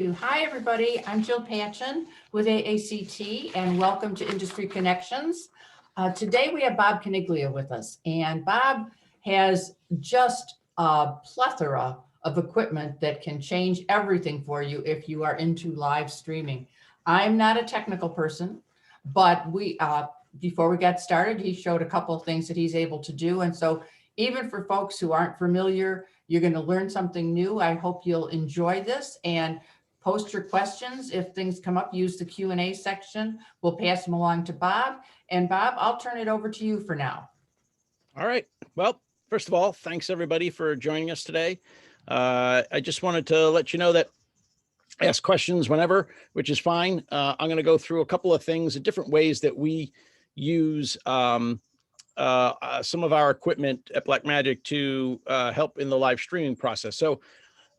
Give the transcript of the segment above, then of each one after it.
Hi, everybody. I'm Jill Patchen with AACT, and welcome to Industry Connections. Today we have Bob Caniglia with us, and Bob has just a plethora of equipment that can change everything for you if you are into live streaming. I'm not a technical person, but before we got started, he showed a couple of things that he's able to do, and so even for folks who aren't familiar, you're going to learn something new. I hope you'll enjoy this and post your questions. If things come up, use the Q&A section. We'll pass them along to Bob. And Bob, I'll turn it over to you for now. All right. Well, first of all, thanks everybody for joining us today. I just wanted to let you know that ask questions whenever, which is fine. I'm going to go through a couple of things, different ways that we use some of our equipment at Blackmagic to help in the live streaming process. So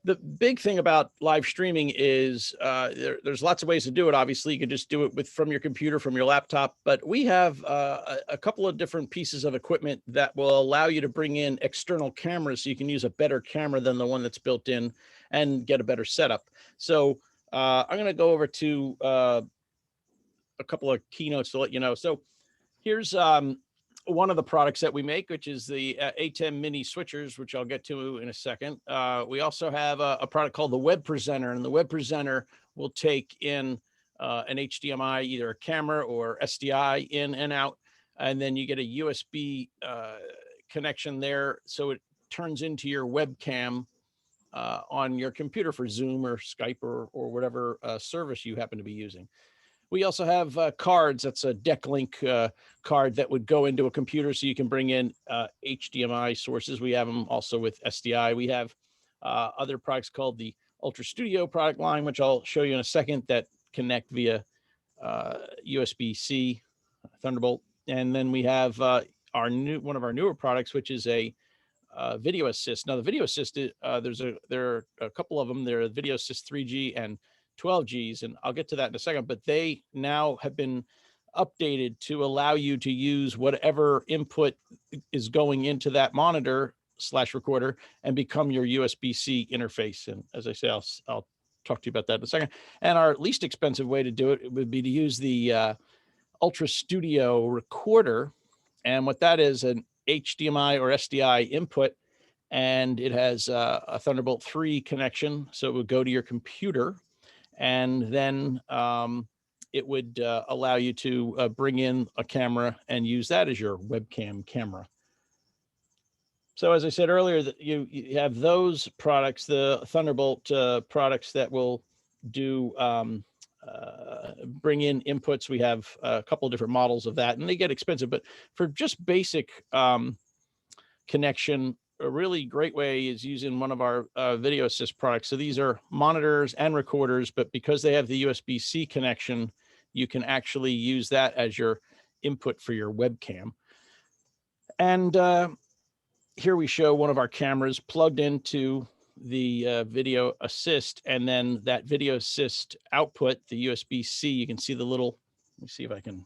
the big thing about live streaming is there's lots of ways to do it. Obviously, you could just do it from your computer, from your laptop, but we have a couple of different pieces of equipment that will allow you to bring in external cameras so you can use a better camera than the one that's built in and get a better setup. So I'm going to go over to a couple of keynotes to let you know. So here's one of the products that we make, which is the ATEM mini switchers, which I'll get to in a second. We also have a product called the Web Presenter, and the Web Presenter will take in an HDMI, either a camera or SDI in and out, and then you get a USB connection there, so it turns into your webcam on your computer for Zoom or Skype or whatever service you happen to be using. We also have cards. That's a deck link card that would go into a computer so you can bring in HDMI sources. We have them also with SDI. We have other products called the Ultra Studio product line, which I'll show you in a second, that connect via USB-C, Thunderbolt. And then we have one of our newer products, which is a Video Assist. Now, the Video Assist, there are a couple of them. There are Video Assist 3G and 12Gs, and I'll get to that in a second, but they now have been updated to allow you to use whatever input is going into that monitor / recorder and become your USB-C interface. And as I say, I'll talk to you about that in a second. And our least expensive way to do it would be to use the Ultra Studio recorder. And what that is, an HDMI or SDI input, and it has a Thunderbolt 3 connection. So it would go to your computer, and then it would allow you to bring in a camera and use that as your webcam camera. So as I said earlier, that you have those products, the Thunderbolt products that will do bring in inputs. We have a couple of different models of that, and they get expensive, but for just basic connection, a really great way is using one of our Video Assist products. So these are monitors and recorders, but because they have the USB-C connection, you can actually use that as your input for your webcam. And here we show one of our cameras plugged into the Video Assist, and then that Video Assist output, the USB-C, you can see the little, let me see if I can,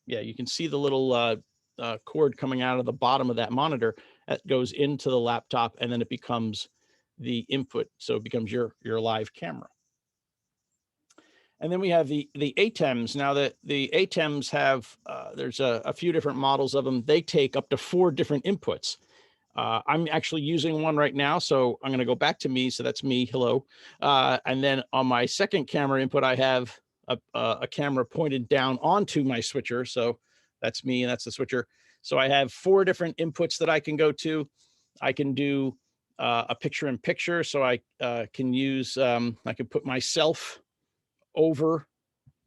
yeah, you can see the little cord coming out of the bottom of that monitor that goes into the laptop, and then it becomes the input. So it becomes your live camera. And then we have the ATEMs. Now the ATEMs have, there's a few different models of them. They take up to 4 different inputs. I'm actually using one right now, so I'm going to go back to me. So that's me, hello. And then on my second camera input, I have a camera pointed down onto my switcher. So that's me, and that's the switcher. So I have 4 different inputs that I can go to. I can do a picture-in-picture. So I can use, I can put myself over.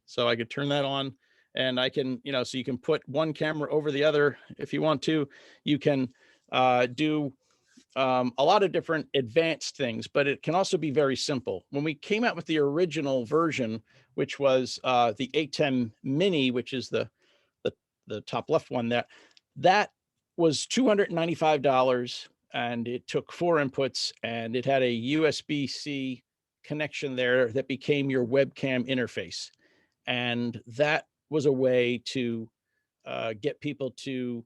So I could turn that on, and I can, so you can put one camera over the other if you want to. You can do a lot of different advanced things, but it can also be very simple. When we came out with the original version, which was the ATEM Mini, which is the top left one, that was $295, and it took 4 inputs, and it had a USB-C connection there that became your webcam interface. And that was a way to get people to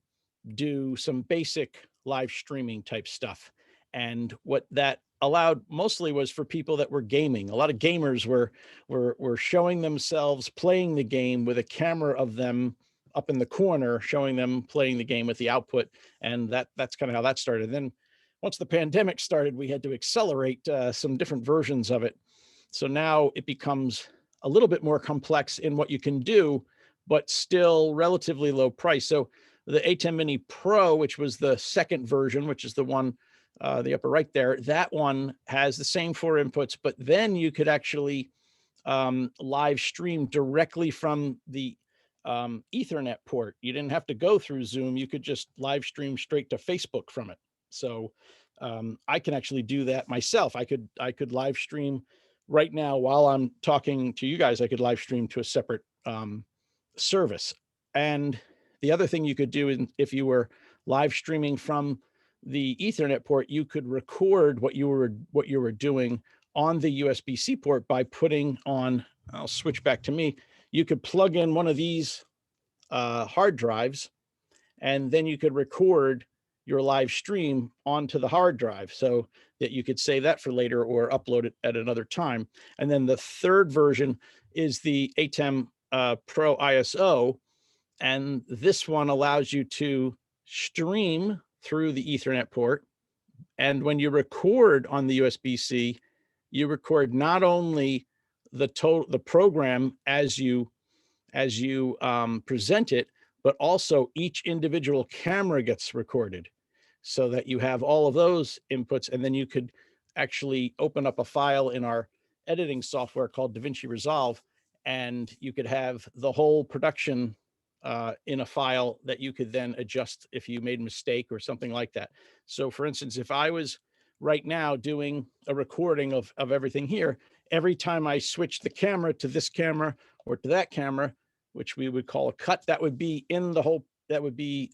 do some basic live streaming type stuff. And what that allowed mostly was for people that were gaming. A lot of gamers were showing themselves playing the game with a camera of them up in the corner, showing them playing the game with the output. And that's kind of how that started. Then once the pandemic started, we had to accelerate some different versions of it. So now it becomes a little bit more complex in what you can do, but still relatively low price. So the A10 Mini Pro, which was the second version, which is the one, the upper right there, that one has the same 4 inputs, but then you could actually live stream directly from the Ethernet port. You didn't have to go through Zoom. You could just live stream straight to Facebook from it. So I can actually do that myself. I could live stream right now while I'm talking to you guys. I could live stream to a separate service. And the other thing you could do is if you were live streaming from the Ethernet port, you could record what you were doing on the USB-C port by putting on, I'll switch back to me, you could plug in one of these hard drives, and then you could record your live stream onto the hard drive so that you could save that for later or upload it at another time. And then the third version is the ATEM Pro ISO. And this one allows you to stream through the Ethernet port. And when you record on the USB-C, you record not only the program as you present it, but also each individual camera gets recorded so that you have all of those inputs. And then you could actually open up a file in our editing software called DaVinci Resolve, and you could have the whole production in a file that you could then adjust if you made a mistake or something like that. So for instance, if I was right now doing a recording of everything here, every time I switch the camera to this camera or to that camera, which we would call a cut, that would be in the whole, that would be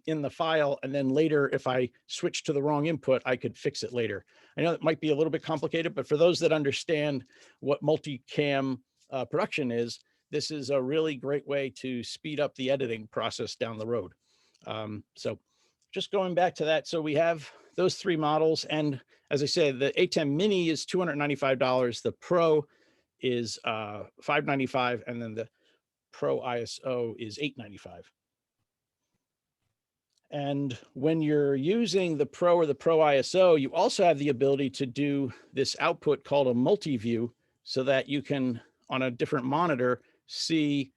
in the file. And then later, if I switch to the wrong input, I could fix it later. I know it might be a little bit complicated, but for those that understand what multicam production is, this is a really great way to speed up the editing process down the road. So just going back to that. So we have those 3 models. And as I said, the A10 Mini is $295. The Pro is $595. And then the Pro ISO is $895. And when you're using the Pro or the Pro ISO, you also have the ability to do this output called a multi-view so that you can, on a different monitor, see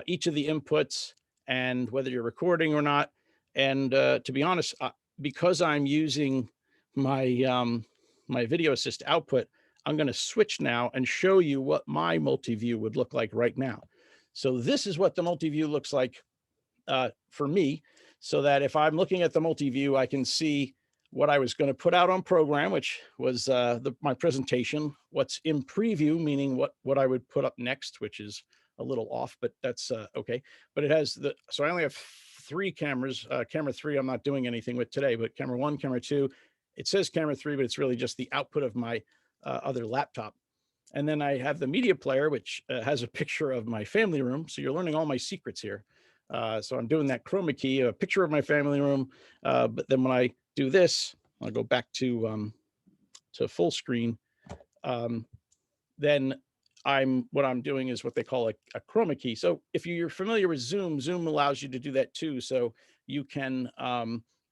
each of the inputs and whether you're recording or not. And to be honest, because I'm using my my Video Assist output, I'm going to switch now and show you what my multi-view would look like right now. So this is what the multi-view looks like for me, so that if I'm looking at the multi-view, I can see what I was going to put out on program, which was my presentation, what's in preview, meaning what I would put up next, which is a little off, but that's okay. But it has so I only have 3 cameras. Camera 3, I'm not doing anything with today, but camera 1, camera 2, it says camera 3, but it's really just the output of my other laptop. And then I have the media player, which has a picture of my family room. So you're learning all my secrets here. So I'm doing that chroma key, a picture of my family room. But then when I do this, I'll go back to full screen. Then what I'm doing is what they call a chroma key. So if you're familiar with Zoom, Zoom allows you to do that too. So you can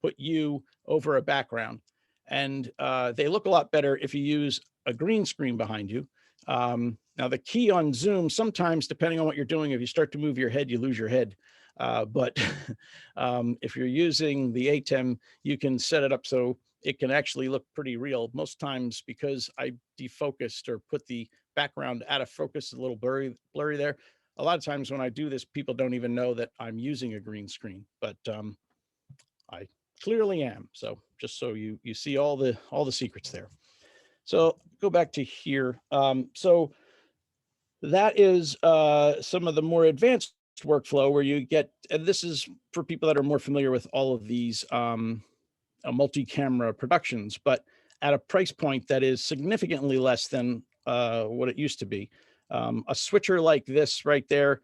put you over a background, and they look a lot better if you use a green screen behind you. Now the key on Zoom, sometimes depending on what you're doing, if you start to move your head, you lose your head. But if you're using the ATEM, you can set it up so it can actually look pretty real. Most times, because I defocused or put the background out of focus, a little blurry there. A lot of times when I do this, people don't even know that I'm using a green screen, but I clearly am. So just so you see all the secrets there. So go back to here. So that is some of the more advanced workflow where you get, and this is for people that are more familiar with all of these multi-camera productions, but at a price point that is significantly less than what it used to be. A switcher like this right there,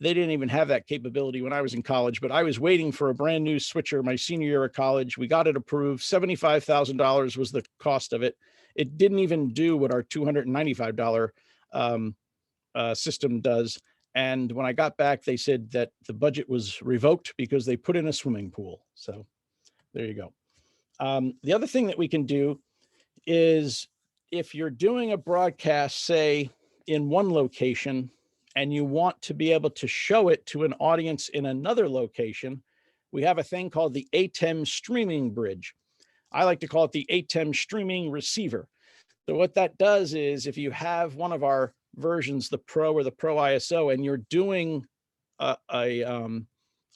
they didn't even have that capability when I was in college, but I was waiting for a brand new switcher my senior year of college. We got it approved. $75,000 was the cost of it. It didn't even do what our $295 system does. And when I got back, they said that the budget was revoked because they put in a swimming pool. So there you go. The other thing that we can do is if you're doing a broadcast, say in one location, and you want to be able to show it to an audience in another location, we have a thing called the ATEM streaming bridge. I like to call it the ATEM streaming receiver. So what that does is if you have one of our versions, the Pro or the Pro ISO, and you're doing a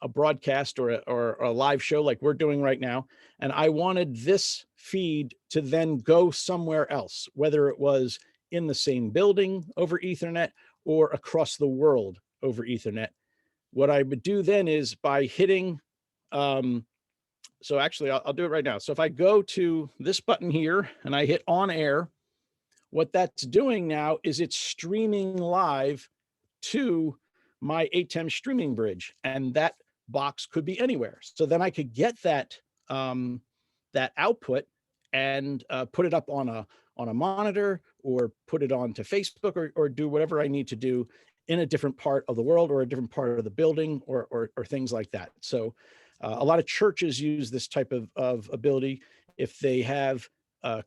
broadcast or a live show like we're doing right now, and I wanted this feed to then go somewhere else, whether it was in the same building over Ethernet or across the world over Ethernet. What I would do then is by hitting, so actually I'll do it right now. So if I go to this button here and I hit on air, what that's doing now is it's streaming live to my ATEM streaming bridge, and that box could be anywhere. So then I could get that that output and put it up on a monitor, or put it onto Facebook, or do whatever I need to do in a different part of the world or a different part of the building, or things like that. So a lot of churches use this type of ability. If they have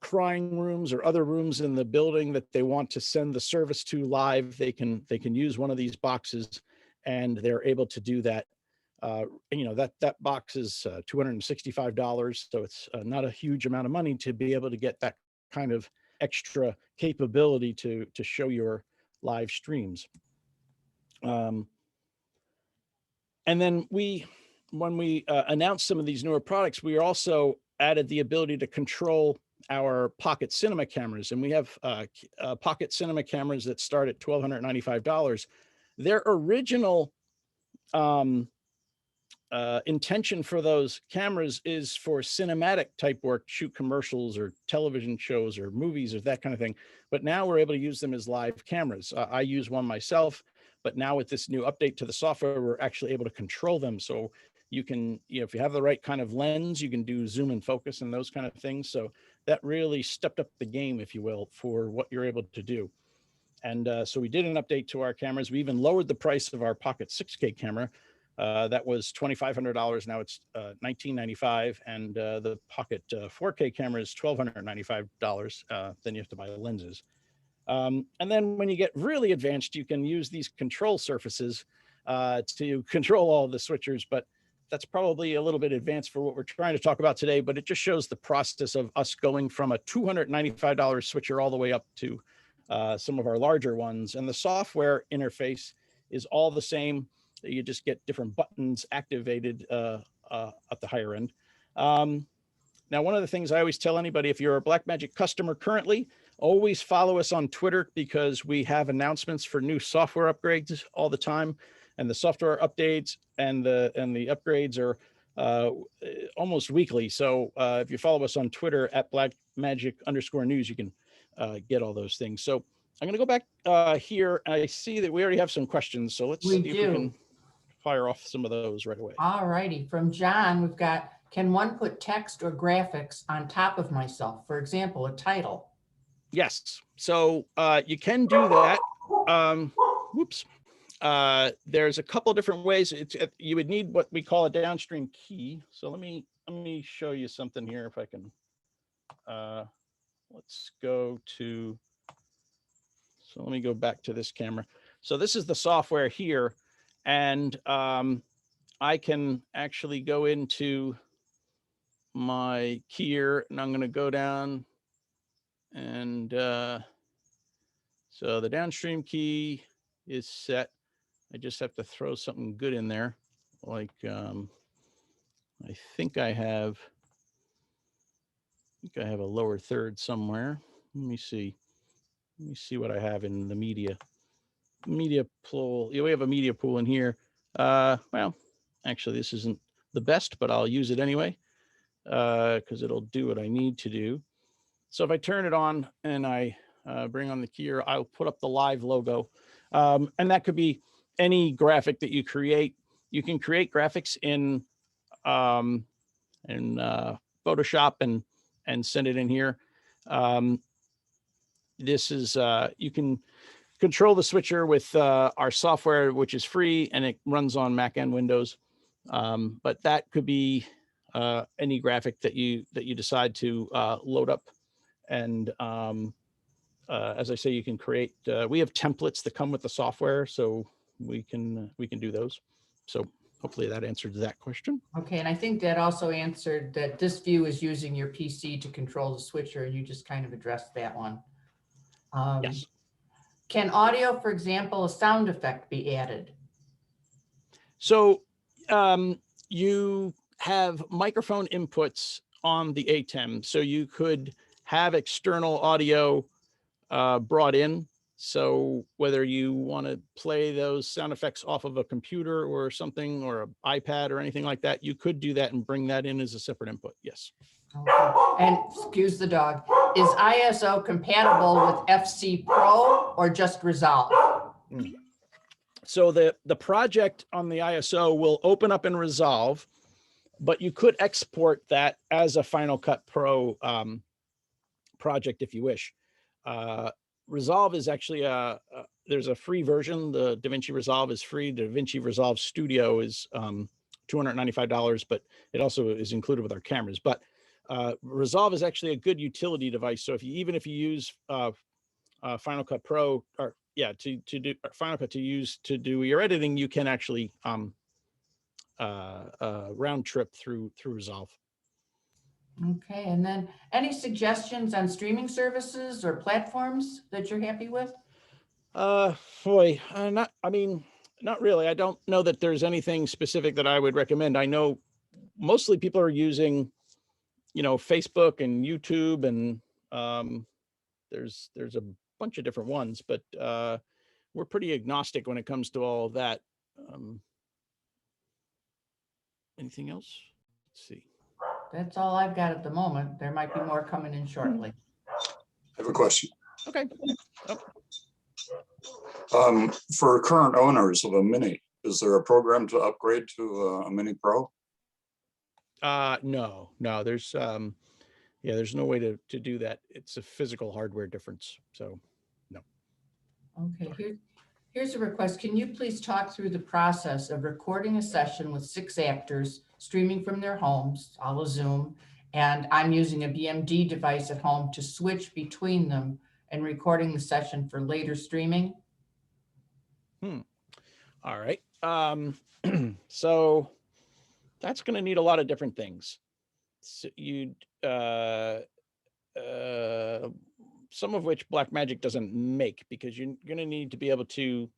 crying rooms or other rooms in the building that they want to send the service to live, they can use one of these boxes, and they're able to do that. You know, that box is $265, so it's not a huge amount of money to be able to get that kind of extra capability to show your live streams. And then when we announced some of these newer products, we also added the ability to control our pocket cinema cameras, and we have pocket cinema cameras that start at $1,295. Their original intention for those cameras is for cinematic type work, shoot commercials or television shows or movies or that kind of thing. But now we're able to use them as live cameras. I use one myself, but now with this new update to the software, we're actually able to control them. So you can, if you have the right kind of lens, you can do zoom and focus and those kind of things. So that really stepped up the game, if you will, for what you're able to do. And so we did an update to our cameras. We even lowered the price of our Pocket 6K camera. That was $2,500. Now it's $1,995, and the Pocket 4K camera is $1,295. Then you have to buy the lenses. And then when you get really advanced, you can use these control surfaces to control all the switchers, but that's probably a little bit advanced for what we're trying to talk about today, but it just shows the process of us going from a $295 switcher all the way up to some of our larger ones. And the software interface is all the same. You just get different buttons activated at the higher end. Now, one of the things I always tell anybody, if you're a Blackmagic customer currently, always follow us on Twitter, because we have announcements for new software upgrades all the time, and the software updates and the upgrades are almost weekly. So if you follow us on Twitter at Blackmagic_news, you can get all those things. So I'm going to go back here. I see that we already have some questions. So let's see if we can fire off some of those right away. All righty. From John, we've got, can one put text or graphics on top of myself? For example, a title. Yes. So you can do that. Whoops. There's a couple different ways. You would need what we call a downstream key. So let me show you something here if I can. Let's go to. So let me go back to this camera. So this is the software here, and I can actually go into my keyer, and I'm going to go down, and so the downstream key is set. I just have to throw something good in there, like I think I have a lower third somewhere. Let me see what I have in the media pool. Yeah, we have a media pool in here. Well, actually, this isn't the best, but I'll use it anyway because it'll do what I need to do. So if I turn it on and I bring on the keyer, I'll put up the live logo, and that could be any graphic that you create, you can create graphics in Photoshop and send it in here. This is, you can control the switcher with our software, which is free, and it runs on Mac and Windows. But that could be any graphic that you decide to load up. And as I say, you can create. We have templates that come with the software, so we can do those. So hopefully that answered that question. Okay, and I think that also answered that this view is using your PC to control the switcher, and you just kind of addressed that one. Yes. Can audio, for example, a sound effect be added? So you have microphone inputs on the ATEM, so you could have external audio brought in. So whether you want to play those sound effects off of a computer or something, or an iPad or anything like that, you could do that and bring that in as a separate input. Yes. Okay. And excuse the dog. Is ISO compatible with FC Pro or just Resolve? So the project on the ISO will open up in Resolve, but you could export that as a Final Cut Pro project if you wish. Resolve is actually there's a free version. The DaVinci Resolve is free. The DaVinci Resolve Studio is $295, but it also is included with our cameras. But Resolve is actually a good utility device. So even if you use Final Cut Pro, or to do Final Cut to do your editing, you can actually round trip through Resolve. Okay, and then any suggestions on streaming services or platforms that you're happy with? Not really. I don't know that there's anything specific that I would recommend. I know mostly people are using, Facebook and YouTube, and there's a bunch of different ones, but we're pretty agnostic when it comes to all of that. Anything else? Let's see. That's all I've got at the moment. There might be more coming in shortly. I have a question. Okay. For current owners of a Mini, is there a program to upgrade to a Mini Pro? No, there's there's no way to do that. It's a physical hardware difference. So no. Okay, here's a request. Can you please talk through the process of recording a session with 6 actors streaming from their homes, a la Zoom, and I'm using a BMD device at home to switch between them and recording the session for later streaming? All right. So that's going to need a lot of different things. So some of which Blackmagic doesn't make, because you're going to need to be able to,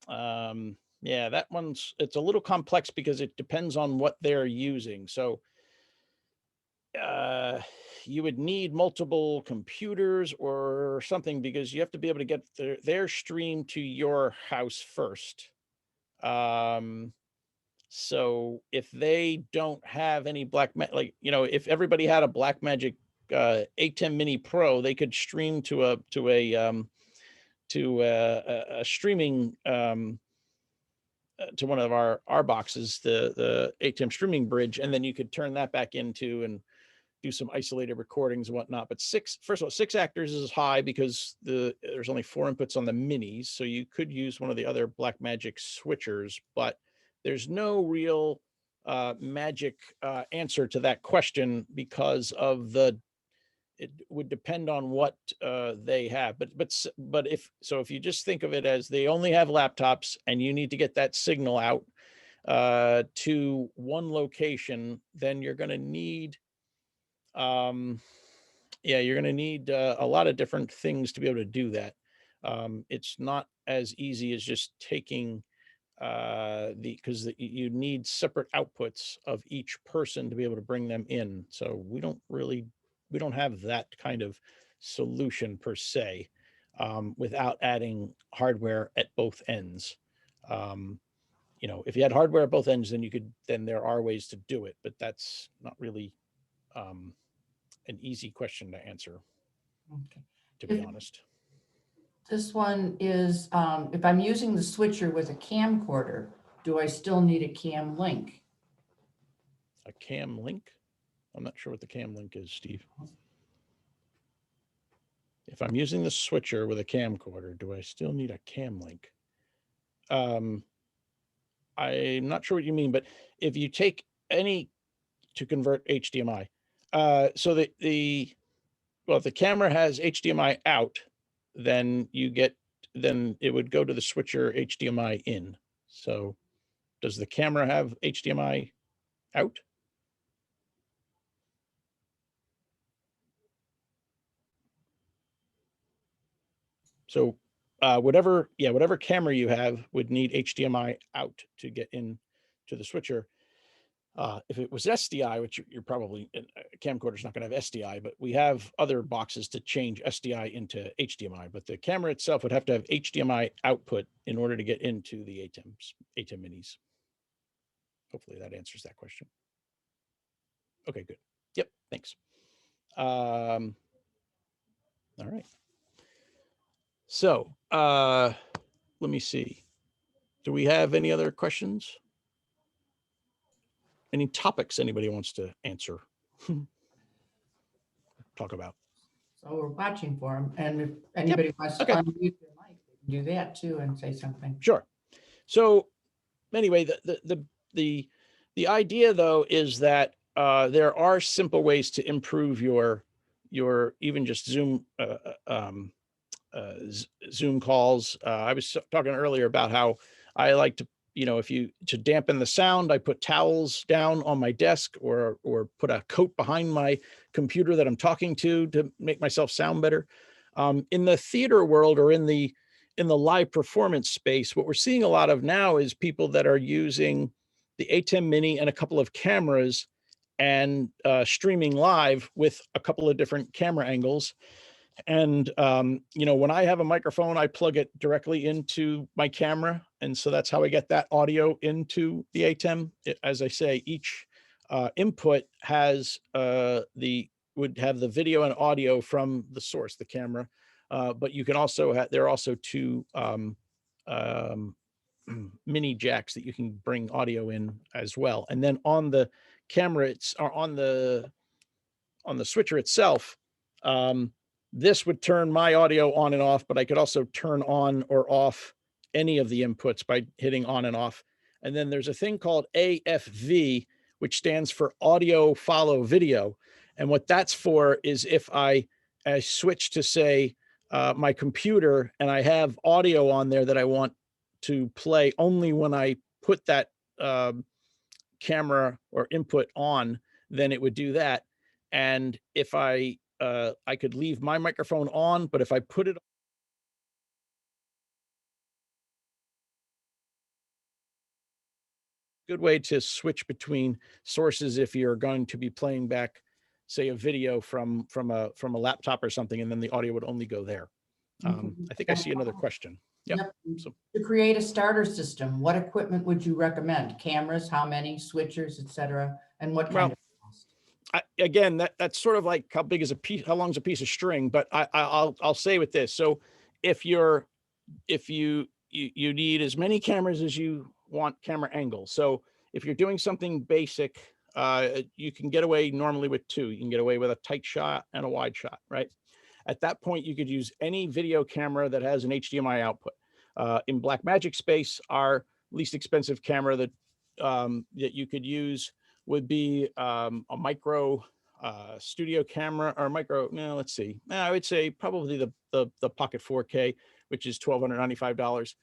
that it's a little complex because it depends on what they're using. So you would need multiple computers or something, because you have to be able to get their stream to your house first. So if they don't have any Blackmagic, if everybody had a Blackmagic ATEM Mini Pro, they could stream to a streaming to one of our boxes, the ATEM streaming bridge, and then you could turn that back into and do some isolated recordings and whatnot. But first of all, 6 actors is high because there's only 4 inputs on the minis, so you could use one of the other Blackmagic switchers, but there's no real magic answer to that question, because of it would depend on what they have. But if you just think of it as they only have laptops and you need to get that signal out to one location, then you're going to need you're going to need a lot of different things to be able to do that. It's not as easy as just taking because you need separate outputs of each person to be able to bring them in. So we don't have that kind of solution per se, without adding hardware at both ends. If you had hardware at both ends, then there are ways to do it, but that's not really an easy question to answer, Okay. to be honest. This one is, if I'm using the switcher with a camcorder, do I still need a cam link? A cam link? I'm not sure what the cam link is, Steve. If I'm using the switcher with a camcorder, do I still need a cam link? I'm not sure what you mean, but if you take any to convert HDMI, so well, if the camera has HDMI out, then then it would go to the switcher HDMI in. So does the camera have HDMI out? So whatever camera you have would need HDMI out to get in to the switcher. If it was SDI, which you're probably, a camcorder's not going to have SDI, but we have other boxes to change SDI into HDMI, but the camera itself would have to have HDMI output in order to get into the ATEM minis. Hopefully that answers that question. Okay, good. Yep, thanks. All right. So let me see. Do we have any other questions? Any topics anybody wants to answer? Talk about. So we're watching for them. And if anybody wants to okay. unmute their mic, they can do that too and say something. Sure. So anyway, the idea though is that there are simple ways to improve your even just Zoom Zoom calls. I was talking earlier about how I like to, to dampen the sound, I put towels down on my desk or put a coat behind my computer that I'm talking to make myself sound better. In the theater world or in the live performance space, what we're seeing a lot of now is people that are using the ATEM Mini and a couple of cameras and streaming live with a couple of different camera angles. And, when I have a microphone, I plug it directly into my camera. And so that's how I get that audio into the ATEM. As I say, each input has would have the video and audio from the source, the camera. But you can also there are also two mini jacks that you can bring audio in as well. And then on the camera, on the switcher itself, this would turn my audio on and off, but I could also turn on or off any of the inputs by hitting on and off. And then there's a thing called AFV, which stands for audio follow video. And what that's for is if I switch to, say, my computer and I have audio on there that I want to play only when I put that camera or input on, then it would do that. And if I could leave my microphone on, but if I put it, good way to switch between sources if you're going to be playing back, say, a video from a laptop or something, and then the audio would only go there. I think I see another question. Yep. So, to create a starter system, what equipment would you recommend? Cameras, how many, switchers, etc., and what kind of cost? Again, that's sort of like how big is a piece, how long is a piece of string, but I'll say with this. So if you need as many cameras as you want camera angles. So if you're doing something basic, you can get away normally with two. You can get away with a tight shot and a wide shot, right? At that point, you could use any video camera that has an HDMI output. In Blackmagic space, our least expensive camera that you could use would be a micro studio camera or micro. No, let's see. I would say probably the Pocket 4K, which is $1,295.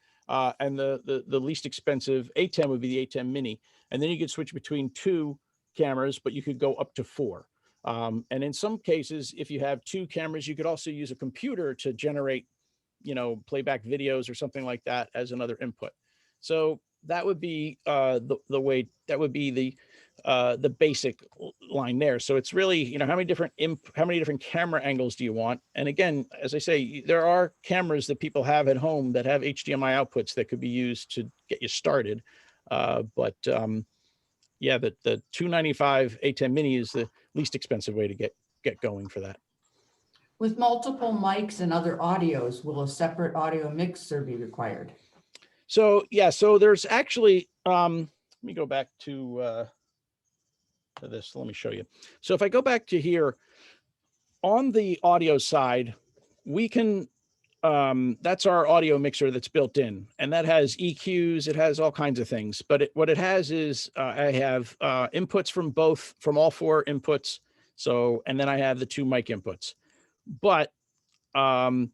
And the least expensive ATEM would be the ATEM Mini. And then you could switch between two cameras, but you could go up to four. And in some cases, if you have two cameras, you could also use a computer to generate, playback videos or something like that as another input. So that would be the way, that would be the basic line there. So it's really, how many different camera angles do you want? And again, as I say, there are cameras that people have at home that have HDMI outputs that could be used to get you started. Yeah, the $295 ATEM Mini is the least expensive way to get going for that. With multiple mics and other audios, will a separate audio mixer be required? So yeah, so there's actually, let me go back to this. Let me show you. So if I go back to here on the audio side, we can, that's our audio mixer that's built in, and that has EQs. It has all kinds of things, but what it has is I have inputs from all four inputs. So, and then I have the two mic inputs, but, and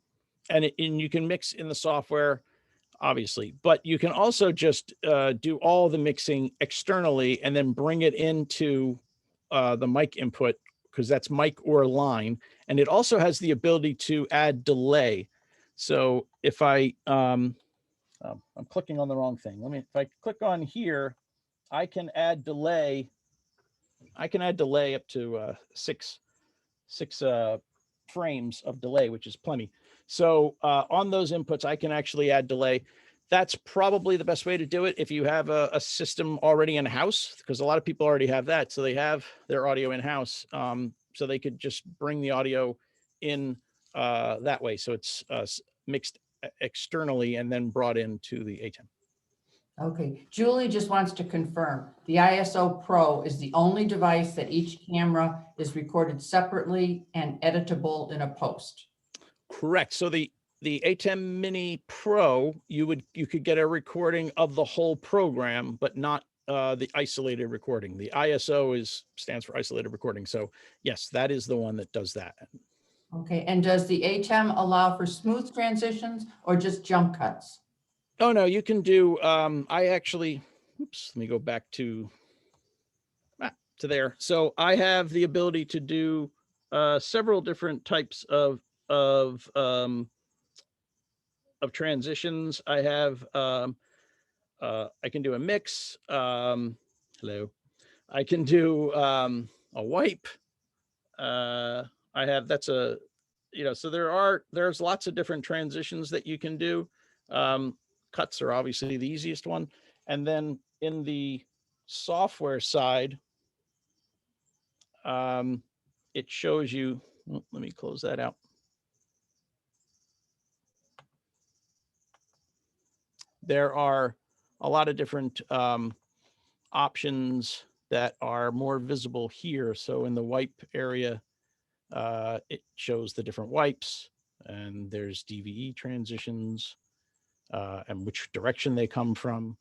you can mix in the software, obviously, but you can also just do all the mixing externally and then bring it into the mic input, because that's mic or line. And it also has the ability to add delay. So if I'm clicking on the wrong thing. If I click on here, I can add delay. I can add delay up to six frames of delay, which is plenty. So on those inputs, I can actually add delay. That's probably the best way to do it if you have a system already in house, because a lot of people already have that. So they have their audio in house. So they could just bring the audio in that way. So it's mixed externally and then brought into the ATEM. Okay, Julie just wants to confirm, the ISO Pro is the only device that each camera is recorded separately and editable in a post. Correct. So the ATEM Mini Pro, you could get a recording of the whole program, but not the isolated recording. The ISO stands for isolated recording. So yes, that is the one that does that. Okay, and does the ATEM allow for smooth transitions or just jump cuts? Oh no, you can do, I actually, oops, let me go back to there. So I have the ability to do several different types of transitions. I have, I can do a mix. Hello. I can do a wipe. I have, that's a, so there's lots of different transitions that you can do. Cuts are obviously the easiest one. And then in the software side, it shows you, well, let me close that out. There are a lot of different options that are more visible here. So in the wipe area, it shows the different wipes, and there's DVE transitions and which direction they come from.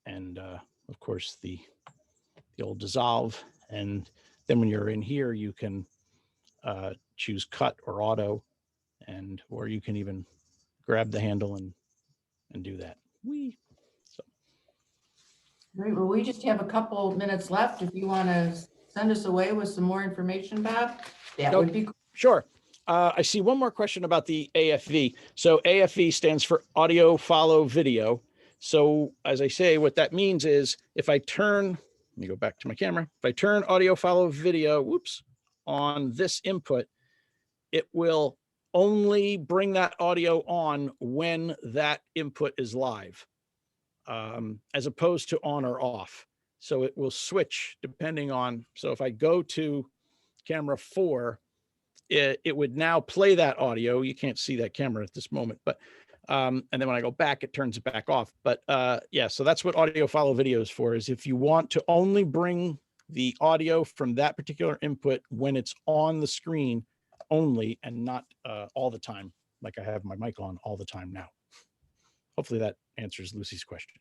And of course, the old dissolve. And then when you're in here, you can choose cut or auto, or you can even grab the handle and do that. So. Great, well, we just have a couple minutes left. If you want to send us away with some more information, Bob, that would be cool. Sure. I see one more question about the AFV. So AFV stands for audio follow video. So as I say, what that means is if I turn, let me go back to my camera. If I turn audio follow video, whoops, on this input, it will only bring that audio on when that input is live, as opposed to on or off. So it will switch depending on, so if I go to camera 4, it would now play that audio. You can't see that camera at this moment, but and then when I go back, it turns it back off. But yeah, so that's what audio follow video is for, is if you want to only bring the audio from that particular input when it's on the screen only, and not all the time, like I have my mic on all the time now. Hopefully that answers Lucy's question.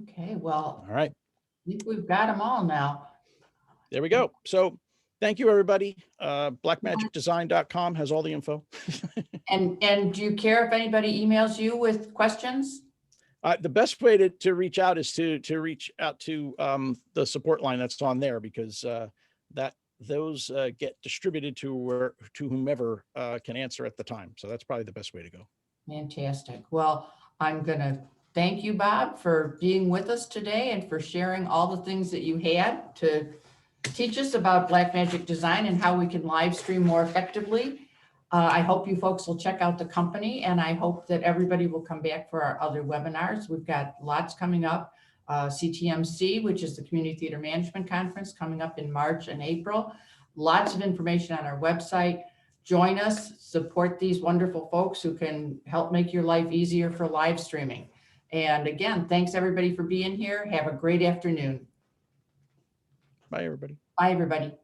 Okay, well, All right. I think we've got them all now. There we go. So thank you, everybody. Blackmagicdesign.com has all the info. And do you care if anybody emails you with questions? The best way to reach out is to reach out to the support line that's on there, because those get distributed to whomever can answer at the time. So that's probably the best way to go. Fantastic. Well, I'm going to thank you, Bob, for being with us today and for sharing all the things that you had to teach us about Blackmagic Design and how we can live stream more effectively. I hope you folks will check out the company, and I hope that everybody will come back for our other webinars. We've got lots coming up. CTMC, which is the Community Theater Management Conference coming up in March and April. Lots of information on our website. Join us, support these wonderful folks who can help make your life easier for live streaming. And again, thanks everybody for being here. Have a great afternoon. Bye, everybody. Bye, everybody.